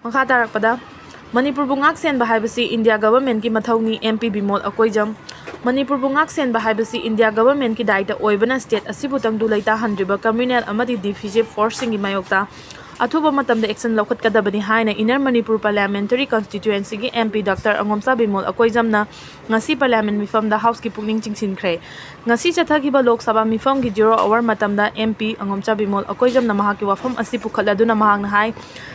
Makha tarakpada Manipur bungak sen bahibasi India government ki mathauni MP Bimol Akoijam Manipur bungak sen bahibasi India government ki daita oibana state asibutang dulaita handriba communal amadi defensive forcing ki mayokta Athuba matamda action lawkhat kadabani haina Inner Manipur Parliamentary Constituency ki MP Dr. Oja Bimol Akoijamna ngasi parliament mifamda house ki pukning chingsinkhre ngasi chathagiba Lok Sabha mifam ki 0 hour matamda MP Oja Bimol Akoijamna mahaki wafam asi pukhaladuna mahangna hai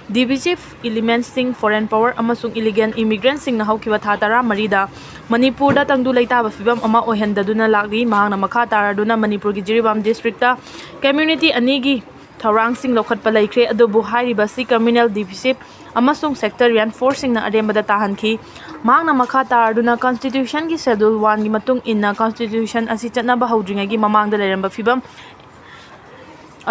divisive elements sing foreign power amasung illegal immigrants sing na haukiwa thatara marida Manipur da tangdu laitaba fibam ama ohendaduna lagri mahangna makha taraduna Manipur ki Jiribam district ta community anigi Thaurang sing lokhat palaikre adobu hairiba si criminal divisive amasung sector reinforcing na arembada tahanki mahangna makha taraduna constitution ki schedule 1 gi matung inna constitution asi chatnaba haudringa gi mamangda leramba fibam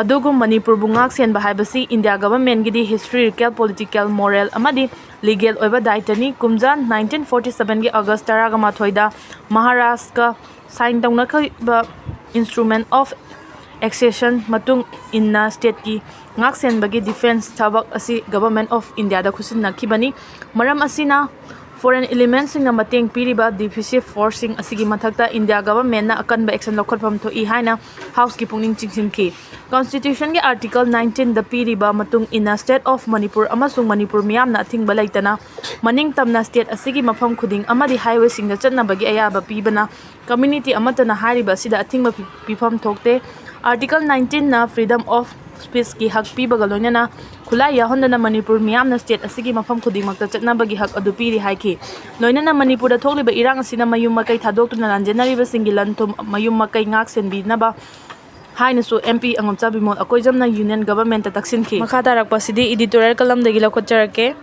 adugum Manipur bungak sen bahibasi India government gidi historical political moral amadi legal oiba daitani kumjan 1947 gi August 13 da Maharashtra sign tawna ba instrument of accession matung inna state ki ngak sen bagi defense thabak asi government of India da khusin nakhibani maram asina foreign elements na mateng piriba defensive forcing asigi mathakta India government na akan ba action lokhatpam thoi haina house ki pungning chingsin ki constitution ki article 19 da piriba matung inna state of Manipur amasung Manipur miyam na athing balaitana maning tamna state asigi mafam khuding amadi highway sing da chatna bagi ayaba pibana community amatana hariba sida athing ma pifam thokte Article 19 na freedom of speech ki hak pi bagaloina na khula ya hondana Manipur miyam na state asigi mafam khuding makta chatna bagi hak adu piri haiki loina na Manipur da thokliba irang asina mayum makai thadok tuna lanjenari ba singilan thum mayum makai ngak senbi na ba haina su MP Oja Bimol Akoijam na union government ta taksin ki makha tarakpa sidi editorial kalam dagi lakhotjarake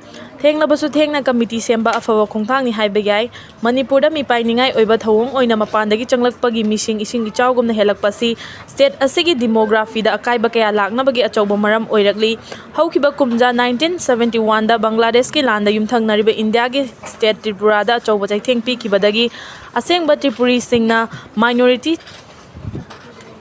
Thenglabasu Thengna committee semba afawa khongthang ni haiba yai Manipur da mi painingai oiba thawong oina mapandagi changlakpagi mising ising ichawgumna helakpasi state asigi demography da akaiba kaya laknabagi achawba maram oirakli haukiba kumja 1971 da Bangladesh ki landa yumthangnariba India gi state Tripura da achawba chaitheng pi kibadagi asengba Tripuri singna minority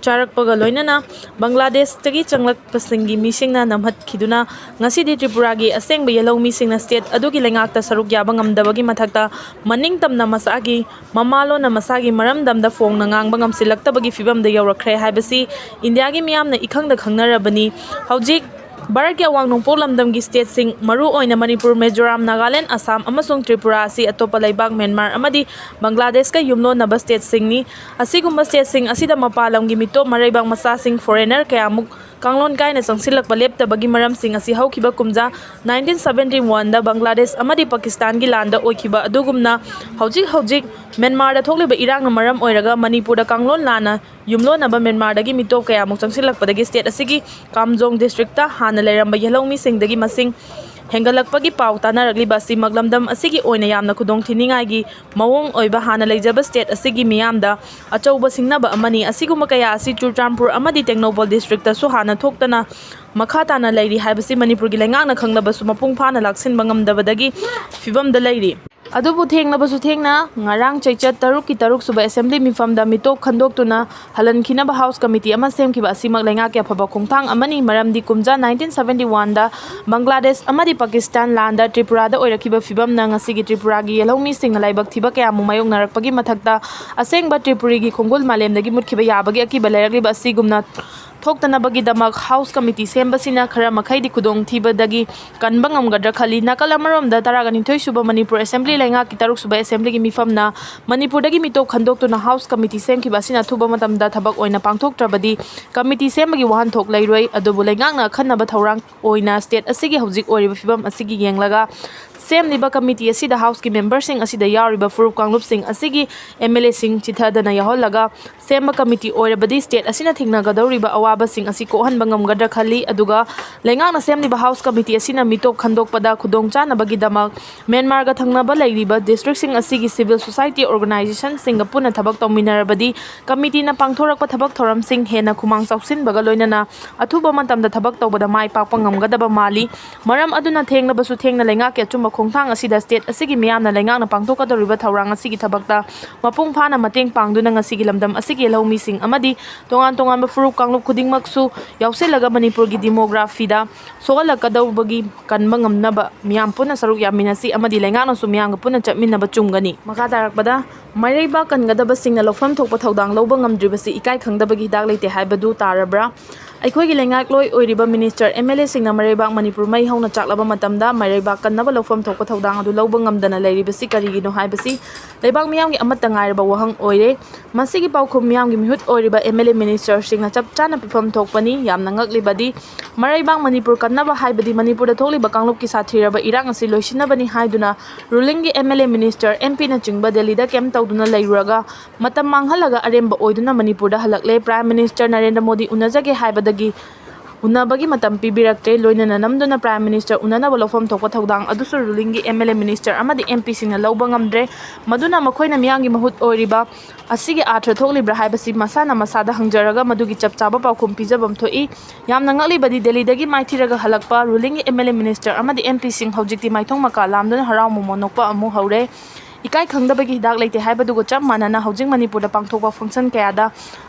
charakpaga loinana Bangladesh tagi changlakpasingi misingna namhat khiduna ngasidi Tripura gi asengba yellow misingna state adugi lengakta saruk yaba ngamdabagi mathakta maning tamna masagi mamalo na masagi maramdamda fongna ngangba ngamsilaktabagi fibamda yawrakre haibasi India gi miyamna ikhangda khangnarabani haujik Bharat ki awang nongpo lamdam gi state sing maru oina Manipur Mizoram Nagaland Assam amasung Tripura asi atopa laibak Myanmar amadi Bangladesh ka yumlo naba state sing ni asigumba state sing asida mapalam gi mito maraibang masa sing foreigner kaya muk kanglon kai na sangsilak palep ta bagi maram sing asi haukiba kumja 1971 da Bangladesh amadi Pakistan gi landa oikiba adugumna hojik Myanmar da thokliba irang na maram oiraga Manipur da kanglon lana yumlo naba Myanmar dagi mito kaya muk sangsilak padagi state asigi Kamjong district ta hana leramba yellow mi sing dagi masing hengalakpagi pau tanaragli basi maglamdam asigi oina yamna khudong thiningai gi mawong oiba hana leijaba state asigi miyamda achauba singnaba amani asiguma kaya asi Churchandpur amadi Tengnoupal district ta su hana thoktana makha tana leiri haibasi Manipur gi lengakna khanglabasu mapung phana laksin bangamdabadagi fibam da leiri Adubu Thenglabasu Thengna ngarang chaichat taruk ki taruk suba assembly mifam da mitop khandok tuna halan khinaba house committee ama sem kiba asimak lenga kya phaba khongthang amani maramdi kumja 1971 da Bangladesh amadi Pakistan landa Tripura da oirakiba fibam na ngasi gi Tripura gi yelhomi sing laibak thiba kya mumayong narakpagi mathakta asengba Tripuri gi khongul malem dagi mutkiba yabagi akiba leragli basi gumna thoktanabagi damak house committee sembasina khara makhai di khudong thibadagi kanbangam gadra khali nakal amarom da taragani thoi suba Manipur assembly lenga ki taruk suba assembly gi mifamna Manipur dagi mitop khandok tuna house committee sem ki basina thuba matam da thabak oina pangthok trabadi committee sembagi wahan thok lairoi adubu lengakna khanaba thorang oina state asigi hojik oriba fibam asigi yenglaga sem liba committee asida house ki members sing asida yariba furup kanglup sing asigi MLA sing chithadana yahollaga semba committee oirabadi state asina thingna gadoriba awaba sing asi kohan bangam gadra khali aduga lengakna sem liba house committee asina mitop khandok pada khudong chana bagi damak Myanmar ga thangnaba lairiba district sing asigi civil society organization singapuna thabak tawminarabadi committee na pangthorakpa thabak thoram sing hena khumang sauksin baga loinana athuba matamda thabak tawbada mai pakpa ngamgadaba mali maram aduna Thenglabasu Thengna lenga ke chumba khongthang asida state asigi miyamna leingakna pangthokadoriba thaurang asigi thabakta mapung phana mateng pangduna ngasigi lamdam asigi lawmi sing amadi tongan tongan ba furup kanglup khudingmaksu yauselaga Manipur gi demography da sogalakadawbagi kanba ngamnaba miyam puna saruk yaminasi amadi leingakna su miyamga puna chapminnaba chumgani maka tarakpada Mairaiba kangadaba singna lofam thokpa thaudang lawba ngamdribasi ikai khangdabagi hidak leite haibadu tarabra ꯑꯩꯈꯣꯏꯒꯤ ꯂꯩꯉꯥꯛꯂꯣꯏ ꯑꯣꯏꯔꯤꯕ minister ꯑꯦꯝ.ꯑꯦꯜ.ꯑꯦꯁꯤꯡꯅ ꯃꯔꯩꯕꯥꯛ Manipur ꯃꯩ ꯍꯧꯅ ꯆꯥꯛꯂꯕ ꯃꯇꯝꯗ ꯃꯔꯩꯕꯥꯛ ꯀꯟꯅꯕ ꯂꯧꯐꯝ ꯊꯣꯛꯄ ꯊꯧꯗꯥꯡ ꯑꯗꯨ ꯂꯧꯕ ꯉꯝꯗꯅ ꯂꯩꯔꯤꯕꯁꯤ ꯀꯔꯤꯒꯤꯅꯣ ꯍꯥꯏꯕꯁꯤ ꯂꯩꯕꯥꯛ ꯃꯤꯌꯥꯝꯒꯤ ꯑꯃꯠꯇ ꯉꯥꯏꯔꯕ ꯋꯥꯍꯪ ꯑꯣꯏꯔꯦ ꯃꯁꯤꯒꯤ ꯄꯥꯎꯈꯨꯝ ꯃꯤꯌꯥꯝꯒꯤ ꯃꯤꯍꯨꯠ ꯑꯣꯏꯔꯤꯕ ꯑꯦꯝ.ꯑꯦꯜ.ꯑꯦ ꯃꯤꯅꯤꯁꯇꯔꯁꯤꯡꯅ ꯆꯞ ꯆꯥꯅ ꯄꯤꯐꯝ ꯊꯣꯛꯄꯅꯤ ꯌꯥꯝꯅ ꯉꯛꯂꯤꯕꯗꯤ ꯃꯔꯩꯕꯥꯛ ꯃꯅꯤꯄꯨꯔ ꯀꯟꯅꯕ ꯍꯥꯏꯕꯗꯤ ꯃꯅꯤꯄꯨꯔꯗ ꯊꯣꯛꯂꯤꯕ ꯀꯥꯡꯂꯨꯞꯀꯤ ꯁꯥꯊꯤꯔꯕ ꯏꯔꯥꯡ ꯑꯁꯤ ꯂꯣꯏꯁꯤꯟꯅꯕꯅꯤ ꯍꯥꯏꯗꯨꯅ ꯔꯨꯂꯤꯡꯒꯤ ꯑꯦꯝ.ꯑꯦꯜ.ꯑꯦ ꯃꯤꯅꯤꯁꯇꯔ ꯑꯦꯝ.ꯄꯤꯅꯆꯤꯡꯕ ꯗꯦꯜꯂꯤꯗ ꯀꯦꯝꯞ ꯇꯧꯗꯨꯅ ꯂꯩꯔꯨꯔꯒ ꯃꯇꯝ ꯃꯥꯡꯍꯜꯂꯒ ꯑꯔꯦꯝꯕ ꯑꯣꯏꯗꯨꯅ ꯃꯅꯤꯄꯨꯔꯗ ꯍꯜꯂꯛꯂꯦ ꯄ꯭ꯔꯥꯏꯝ ꯃꯤꯅꯤꯁꯇꯔ ꯅꯔꯦꯟꯗ꯭ꯔ ꯃꯣꯗꯤ ꯎꯅꯖꯒꯦ ꯍꯥꯏꯕꯗꯒꯤ ꯎꯅꯕꯒꯤ ꯃꯇꯝ ꯄꯤꯕꯤꯔꯛꯇ꯭ꯔꯦ ꯂꯣꯏꯅꯅ ꯅꯝꯗꯨꯅ ꯄ꯭ꯔꯥꯏꯝ ꯃꯤꯅꯤꯁꯇꯔ ꯎꯅꯅꯕ ꯂꯧꯐꯝ ꯊꯣꯛꯄ ꯊꯧꯗꯥꯡ ꯑꯗꯨꯁꯨ ꯔꯨꯂꯤꯡꯒꯤ ꯑꯦꯝ.ꯑꯦꯜ.ꯑꯦ ꯃꯤꯅꯤꯁꯇꯔ ꯑꯃꯗꯤ ꯑꯦꯝ.ꯄꯤꯁꯤꯡꯅ ꯂꯧꯕ ꯉꯝꯗ꯭ꯔꯦ ꯃꯗꯨꯅ ꯃꯈꯣꯏꯅ ꯃꯤꯌꯥꯝꯒꯤ ꯃꯍꯨꯠ ꯑꯣꯏꯔꯤꯕ ꯑꯁꯤꯒꯤ ꯑꯥꯔꯊ ꯊꯣꯛꯂꯤꯕ꯭ꯔꯥ ꯍꯥꯏꯕꯁꯤ ꯃꯁꯥꯅ ꯃꯁꯥꯗ ꯍꯪꯖꯔꯒ ꯃꯗꯨꯒꯤ ꯆꯞ ꯆꯥꯕ ꯄꯥꯎꯈꯨꯝ ꯄꯤꯖꯐꯝ ꯊꯣꯛꯏ ꯌꯥꯝꯅ ꯉꯛꯂꯤꯕꯗꯤ ꯗꯦꯜꯂꯤꯗꯒꯤ ꯃꯥꯏꯊꯤꯔꯒ ꯍꯜꯂꯛꯄ ꯔꯨꯂꯤꯡꯒꯤ ꯑꯦꯝ.ꯑꯦꯜ.ꯑꯦ ꯃꯤꯅꯤꯁꯇꯔ ꯑꯃꯗꯤ ꯑꯦꯝ.ꯄꯤꯁꯤꯡ ꯍꯧꯖꯤꯛꯇꯤ ꯃꯥꯏꯊꯣꯡ ꯃꯀꯥ ꯂꯥꯝꯗꯨꯅ ꯍꯔꯥꯎ ꯃꯣꯃꯣꯟ ꯅꯣꯛꯄ ꯑꯃꯨꯛ ꯍꯧꯔꯦ ꯏꯀꯥꯏ ꯈꯪꯗꯕꯒꯤ ꯍꯤꯗꯥꯛ ꯂꯩꯇꯦ ꯍꯥꯏꯕꯗꯨꯒ ꯆꯞ ꯃꯥꯟꯅꯅ ꯍꯧꯖꯤꯛ ꯃꯅꯤꯄꯨꯔꯗ ꯄꯥꯡꯊꯣꯛꯄ ꯐꯪꯁꯟ ꯀꯌꯥꯗ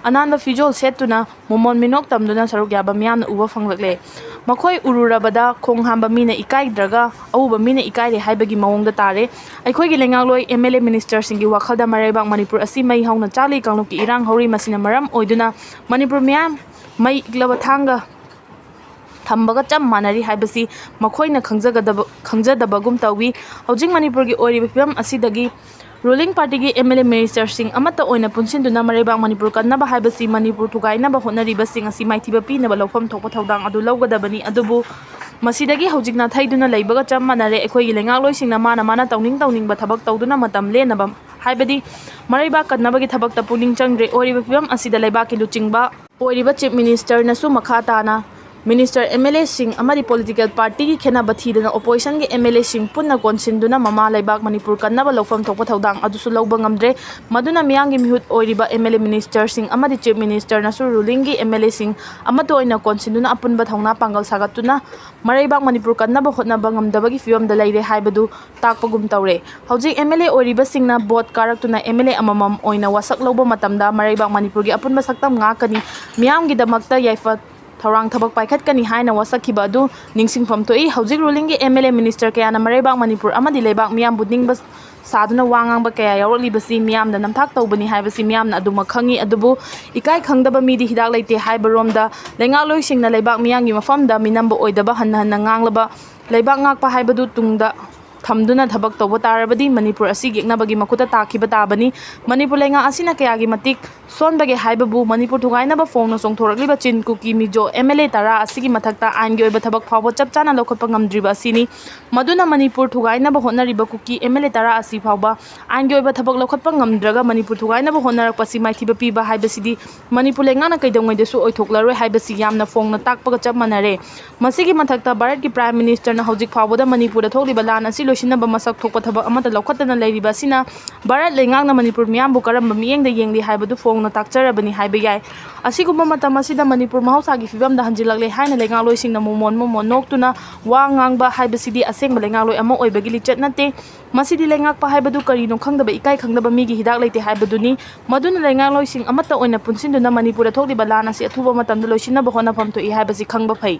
ꯑꯅꯥꯟꯕ ꯐꯤꯖꯣꯜ ꯁꯦꯠꯇꯨꯅ ꯃꯣꯃꯣꯟ ꯃꯤꯅꯣꯛ ꯇꯝꯗꯨꯅ ꯁꯔꯨꯛ ꯌꯥꯕ ꯃꯤꯌꯥꯝꯅ ꯎꯕ ꯐꯪꯂꯛꯂꯦ ꯃꯈꯣꯏ ꯎꯔꯨꯔꯕꯗ ꯈꯣꯡ ꯍꯥꯝꯕ ꯃꯤꯅ ꯏꯀꯥꯏꯗ꯭ꯔꯒ ꯑꯎꯕ ꯃꯤꯅ ꯏꯀꯥꯏꯔꯦ ꯍꯥꯏꯕꯒꯤ ꯃꯑꯣꯡꯗ ꯇꯥꯔꯦ ꯑꯩꯈꯣꯏꯒꯤ ꯂꯩꯉꯥꯛꯂꯣꯏ ꯑꯦꯝ.ꯑꯦꯜ.ꯑꯦ ꯃꯤꯅꯤꯁꯇꯔꯁꯤꯡꯒꯤ ꯋꯥꯈꯜꯗ ꯃꯔꯩꯕꯥꯛ ꯃꯅꯤꯄꯨꯔ ꯑꯁꯤ ꯃꯩ ꯍꯧꯅ ꯆꯥꯛꯂꯤ ꯀꯥꯡꯂꯨꯞꯀꯤ ꯏꯔꯥꯡ ꯍꯧꯔꯤ ꯃꯁꯤꯅ ꯃꯔꯝ ꯑꯣꯏꯗꯨꯅ ꯃꯅꯤꯄꯨꯔ ꯃꯤꯌꯥꯝ ꯃꯩ ꯏꯛꯂꯕ ꯊꯥꯡꯒ ꯊꯝꯕꯒ ꯆꯞ ꯃꯥꯟꯅꯔꯤ ꯍꯥꯏꯕꯁꯤ ꯃꯈꯣꯏꯅ ꯈꯪꯖꯗꯕꯒꯨꯝ ꯇꯧꯏ ꯍꯧꯖꯤꯛ ꯃꯅꯤꯄꯨꯔꯒꯤ ꯑꯣꯏꯔꯤꯕ ꯐꯤꯚꯝ ꯑꯁꯤꯗꯒꯤ ꯔꯨꯂꯤꯡ ꯄꯥꯔꯇꯤꯒꯤ ꯑꯦꯝ.ꯑꯦꯜ.ꯑꯦ ꯃꯤꯅꯤꯁꯇꯔꯁꯤꯡ ꯑꯃꯠꯇ ꯑꯣꯏꯅ ꯄꯨꯟꯁꯤꯟꯗꯨꯅ ꯃꯔꯩꯕꯥꯛ ꯃꯅꯤꯄꯨꯔ ꯀꯟꯅꯕ ꯍꯥꯏꯕꯁꯤ ꯃꯅꯤꯄꯨꯔ ꯊꯨꯒꯥꯏꯅꯕ ꯍꯣꯠꯅꯔꯤꯕꯁꯤꯡ ꯑꯁꯤ ꯃꯥꯏꯊꯤꯕ ꯄꯤꯅꯕ ꯂꯧꯐꯝ ꯊꯣꯛꯄ ꯊꯧꯗꯥꯡ ꯑꯗꯨ ꯂꯧꯒꯗꯕꯅꯤ ꯑꯗꯨꯕꯨ ꯃꯁꯤꯗꯒꯤ ꯍꯧꯖꯤꯛ ꯅꯥꯊꯩꯗꯨꯅ ꯂꯩꯕꯒ ꯆꯞ ꯃꯥꯟꯅꯔꯦ ꯑꯩꯈꯣꯏꯒꯤ ꯂꯩꯉꯥꯛꯂꯣꯏꯁꯤꯡꯅ ꯃꯥꯅ ꯇꯧꯅꯤꯡꯕ ꯊꯕꯛ ꯇꯧꯗꯨꯅ ꯃꯇꯝ ꯂꯦꯟꯅꯕ ꯍꯥꯏꯕꯗꯤ ꯃꯔꯩꯕꯥꯛ ꯀꯟꯅꯕꯒꯤ ꯊꯕꯛꯇ ꯄꯨꯛꯅꯤꯡ ꯆꯪꯗ꯭ꯔꯦ ꯑꯣꯏꯔꯤꯕ ꯐꯤꯚꯝ ꯑꯁꯤꯗ ꯂꯩꯕꯥꯛꯀꯤ ꯂꯨꯆꯤꯡꯕ ꯑꯣꯏꯔꯤꯕ ꯆꯤꯞ ꯃꯤꯅꯤꯁꯇꯔꯅꯁꯨ ꯃꯈꯥ ꯇꯥꯅ ꯃꯤꯅꯤꯁꯇꯔ ꯑꯦꯝ.ꯑꯦꯜ.ꯑꯦꯁꯤꯡ ꯑꯃꯗꯤ ꯄꯣꯂꯤꯇꯤꯀꯦꯜ ꯄꯥꯔꯇꯤꯒꯤ ꯈꯦꯟꯅꯕ ꯊꯤꯗꯅ ꯑꯣꯄꯣꯖꯤꯁꯟꯒꯤ ꯑꯦꯝ.ꯑꯦꯜ.ꯑꯦꯁꯤꯡ ꯄꯨꯟꯅ ꯀꯣꯟꯁꯤꯟꯗꯨꯅ ꯃꯃꯥ ꯂꯩꯕꯥꯛ ꯃꯅꯤꯄꯨꯔ ꯀꯟꯅꯕ ꯂꯧꯐꯝ ꯊꯣꯛꯄ ꯊꯧꯗꯥꯡ ꯑꯗꯨꯁꯨ ꯂꯧꯕ ꯉꯝꯗ꯭ꯔꯦ ꯃꯗꯨꯅ ꯃꯤꯌꯥꯝꯒꯤ ꯃꯤꯍꯨꯠ ꯑꯣꯏꯔꯤꯕ ꯑꯦꯝ.ꯑꯦꯜ.ꯑꯦ ꯃꯤꯅꯤꯁꯇꯔꯁꯤꯡ ꯑꯃꯗꯤ ꯆꯤꯞ ꯃꯤꯅꯤꯁꯇꯔꯅꯁꯨ ꯔꯨꯂꯤꯡꯒꯤ ꯑꯦꯝ.ꯑꯦꯜ.ꯑꯦꯁꯤꯡ ꯑꯃꯠꯇ ꯑꯣꯏꯅ ꯀꯣꯟꯁꯤꯟꯗꯨꯅ ꯑꯄꯨꯟꯕ ꯊꯧꯅꯥ ꯄꯥꯡꯒꯜ ꯁꯥꯒꯠꯇꯨꯅ ꯃꯔꯩꯕꯥꯛ ꯃꯅꯤꯄꯨꯔ ꯀꯟꯅꯕ ꯍꯣꯠꯅꯕ ꯉꯝꯗꯕꯒꯤ ꯐꯤꯚꯝꯗ ꯂꯩꯔꯦ ꯍꯥꯏꯕꯗꯨ ꯇꯥꯛꯄꯒꯨꯝ ꯇꯧꯔꯦ ꯍꯧꯖꯤꯛ ꯑꯦꯝ.ꯑꯦꯜ.ꯑꯦ ꯑꯣꯏꯔꯤꯕꯁꯤꯡꯅ ꯚꯣꯠ ꯀꯥꯔꯛꯇꯨꯅ ꯑꯦꯝ.ꯑꯦꯜ.ꯑꯦ ꯑꯃꯃꯝ ꯑꯣꯏꯅ ꯋꯥꯁꯛ ꯂꯧꯕ ꯃꯇꯝꯗ ꯃꯔꯩꯕꯥꯛ ꯃꯅꯤꯄꯨꯔꯒꯤ ꯑꯄꯨꯟꯕ ꯁꯛꯇꯝ ꯉꯥꯛꯀꯅꯤ ꯃꯤꯌꯥꯝꯒꯤꯗꯃꯛꯇ ꯌꯥꯏꯐ ꯊꯧꯔꯥꯡ ꯊꯕꯛ ꯄꯥꯏꯈꯠꯀꯅꯤ ꯍꯥꯏꯅ ꯋꯥꯁꯛꯈꯤꯕ ꯑꯗꯨ ꯅꯤꯡꯁꯤꯡꯐꯝ ꯊꯣꯛꯏ ꯍꯧꯖꯤꯛ ꯔꯨꯂꯤꯡꯒꯤ ꯑꯦꯝ.ꯑꯦꯜ.ꯑꯦ ꯃꯤꯅꯤꯁꯇꯔ ꯀꯌꯥꯅ ꯃꯔꯩꯕꯥꯛ ꯃꯅꯤꯄꯨꯔ ꯑꯃꯗꯤ ꯂꯩꯕꯥꯛ ꯃꯤꯌꯥꯝꯕꯨ ꯅꯤꯡꯕ ꯁꯥꯗꯨꯅ ꯋꯥ ꯉꯥꯡꯕ ꯀꯌꯥ ꯌꯥꯎꯔꯛꯂꯤꯕꯁꯤ ꯃꯤꯌꯥꯝꯅ ꯅꯝꯊꯥꯛ ꯇꯧꯕꯅꯤ ꯍꯥꯏꯕꯁꯤ ꯃꯤꯌꯥꯝꯅ ꯑꯗꯨꯃꯛ ꯈꯪꯉꯤ ꯑꯗꯨꯕꯨ ꯏꯀꯥꯏ ꯈꯪꯗꯕ ꯃꯤꯗꯤ ꯍꯤꯗꯥꯛ ꯂꯩꯇꯦ ꯍꯥꯏꯕꯔꯣꯝꯗ ꯂꯩꯉꯥꯛꯂꯣꯏꯁꯤꯡꯅ ꯂꯩꯕꯥꯛ ꯃꯤꯌꯥꯝꯒꯤ ꯃꯐꯝꯗ ꯃꯤꯅꯝꯕ ꯑꯣꯏꯗꯕ ꯍꯟꯅ ꯍꯟꯅ ꯉꯥꯡꯂꯕ ꯂꯩꯕꯥꯛ ꯉꯥꯛꯄ ꯍꯥꯏꯕꯗꯨ ꯇꯨꯡꯗ ꯊꯝꯗꯨꯅ ꯊꯕꯛ ꯇꯧꯕ ꯇꯥꯔꯕꯗꯤ ꯃꯅꯤꯄꯨꯔ ꯑꯁꯤ ꯌꯦꯛꯅꯕꯒꯤ ꯃꯈꯨꯠꯇ ꯇꯥꯈꯤꯕ ꯇꯥꯕꯅꯤ ꯃꯅꯤꯄꯨꯔ ꯂꯩꯉꯥꯛ ꯑꯁꯤꯅ ꯀꯌꯥꯒꯤ ꯃꯇꯤꯛ ꯁꯣꯟꯕꯒꯦ ꯍꯥꯏꯕꯕꯨ ꯃꯅꯤꯄꯨꯔ ꯊꯨꯒꯥꯏꯅꯕ ꯐꯣꯡꯅ ꯆꯣꯡꯊꯣꯔꯛꯂꯤꯕ ꯆꯤꯟ ꯀꯨꯀꯤ ꯃꯤꯖꯣ ꯑꯦꯝ.ꯑꯦꯜ.ꯑꯦ 10 ꯑꯁꯤꯒꯤ ꯃꯊꯛꯇ ꯑꯥꯏꯟꯒꯤ ꯑꯣꯏꯕ ꯊꯕꯛ ꯐꯥꯎꯕ ꯆꯞ ꯆꯥꯅ ꯂꯧꯈꯠꯄ ꯉꯝꯗ꯭ꯔꯤꯕ ꯑꯁꯤꯅꯤ ꯃꯗꯨꯅ ꯃꯅꯤꯄꯨꯔ ꯊꯨꯒꯥꯏꯅꯕ ꯍꯣꯠꯅꯔꯤꯕ ꯀꯨꯀꯤ ꯑꯦꯝ.ꯑꯦꯜ.ꯑꯦ 10 ꯑꯁꯤ ꯐꯥꯎꯕ ꯑꯥꯏꯟꯒꯤ ꯑꯣꯏꯕ ꯊꯕꯛ ꯂꯧꯈꯠꯄ ꯉꯝꯗ꯭ꯔꯒ ꯃꯅꯤꯄꯨꯔ ꯊꯨꯒꯥꯏꯅꯕ ꯍꯣꯠꯅꯔꯛꯄꯁꯤ ꯃꯥꯏꯊꯤꯕ ꯄꯤꯕ ꯍꯥꯏꯕꯁꯤꯗꯤ ꯃꯅꯤꯄꯨꯔ ꯂꯩꯉꯥꯛꯅ ꯀꯩꯗꯧꯉꯩꯗꯁꯨ ꯑꯣꯏꯊꯣꯛꯂꯔꯣꯏ ꯍꯥꯏꯕꯁꯤ ꯌꯥꯝꯅ ꯐꯣꯡꯅ ꯇꯥꯛꯄꯒ ꯆꯞ ꯃꯥꯟꯅꯔꯦ ꯃꯁꯤꯒꯤ ꯃꯊꯛꯇ ꯚꯥꯔꯠꯀꯤ ꯄ꯭ꯔꯥꯏꯝ ꯃꯤꯅꯤꯁꯇꯔꯅ ꯍꯧꯖꯤꯛ ꯐꯥꯎꯕꯗ ꯃꯅꯤꯄꯨꯔꯗ ꯊꯣꯛꯂꯤꯕ ꯂꯥꯟ ꯑꯁꯤ ꯂꯣꯏꯁꯤꯟꯅꯕ ꯃꯁꯛ ꯊꯣꯛꯄ ꯊꯕꯛ ꯑꯃꯠꯇ ꯂꯧꯈꯠꯇꯅ ꯂꯩꯔꯤꯕ ꯑꯁꯤꯅ ꯚꯥꯔꯠ ꯂꯩꯉꯥꯛꯅ ꯃꯅꯤꯄꯨꯔ ꯃꯤꯌꯥꯝꯕꯨ ꯀꯔꯝꯕ ꯃꯤꯠꯌꯦꯡꯗ ꯌꯦꯡꯂꯤ ꯍꯥꯏꯕꯗꯨ ꯐꯣꯡꯅ ꯇꯥꯛꯆꯔꯕꯅꯤ ꯍꯥꯏꯕ ꯌꯥꯏ ꯑꯁꯤꯒꯨꯝꯕ ꯃꯇꯝ ꯑꯁꯤꯗ ꯃꯅꯤꯄꯨꯔ ꯃꯍꯧꯁꯥꯒꯤ ꯐꯤꯚꯝꯗ ꯍꯟꯖꯤꯜꯂꯛꯂꯦ ꯍꯥꯏꯅ ꯂꯩꯉꯥꯛꯂꯣꯏꯁꯤꯡꯅ ꯃꯣꯃꯣꯟ ꯅꯣꯛꯇꯨꯅ ꯋꯥ ꯉꯥꯡꯕ ꯍꯥꯏꯕꯁꯤꯗꯤ ꯑꯁꯦꯡꯕ ꯂꯩꯉꯥꯛꯂꯣꯏ ꯑꯃ ꯑꯣꯏꯕꯒꯤ ꯂꯤꯆꯠ ꯅꯠꯇꯦ ꯃꯁꯤꯗꯤ ꯂꯩꯉꯥꯛꯄ ꯍꯥꯏꯕꯗꯨ ꯀꯔꯤꯅꯣ ꯈꯪꯗꯕ ꯏꯀꯥꯏ ꯈꯪꯗꯕ ꯃꯤꯒꯤ ꯍꯤꯗꯥꯛ ꯂꯩꯇꯦ ꯍꯥꯏꯕꯗꯨꯅꯤ ꯃꯗꯨꯅ ꯂꯩꯉꯥꯛꯂꯣꯏꯁꯤꯡ ꯑꯃꯠꯇ ꯑꯣꯏꯅ ꯄꯨꯟꯁꯤꯟꯗꯨꯅ ꯃꯅꯤꯄꯨꯔꯗ ꯊꯣꯛꯂꯤꯕ ꯂꯥꯟ ꯑꯁꯤ ꯑꯊꯨꯕ ꯃꯇꯝꯗ ꯂꯣꯏꯁꯤꯟꯅꯕ ꯍꯣꯠꯅꯐꯝ ꯊꯣꯛꯏ ꯍꯥꯏꯕꯁꯤ ꯈꯪꯕ ꯐꯩ